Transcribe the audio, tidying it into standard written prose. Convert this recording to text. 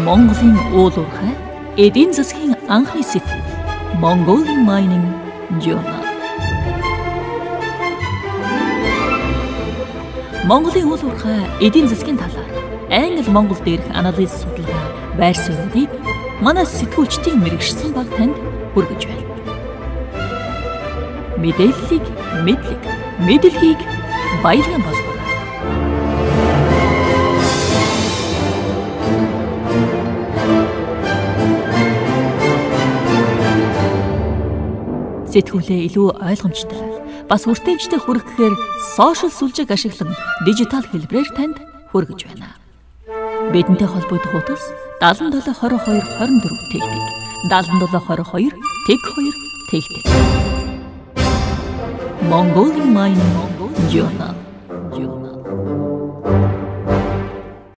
Монголын уул уурхай эдийн засгийн анхны сэтэл Mongolian Mining Journal. Монголын уул уурхай эдийн засгийн талаар Англи-Монгол дээрх анализ судалгаа байр суурийг манай сэтгүүлчдийн мэргэшсэн баг танд хүргэж байна. Мэдээллийг мэдлэгийг баялан болгоно. Сэтгүүлээ илүү ойлгомжтой бас хүртээмжтэй хүргэхээр сошиал сүлжээг ашиглан дижитал хэлбэрээр танд хүргэж байна. Бидэнтэй холбогдох утас 77 22 24 тэгтэг 77 22 тэг 2 тэгтэг. Mongolian Mining Journal.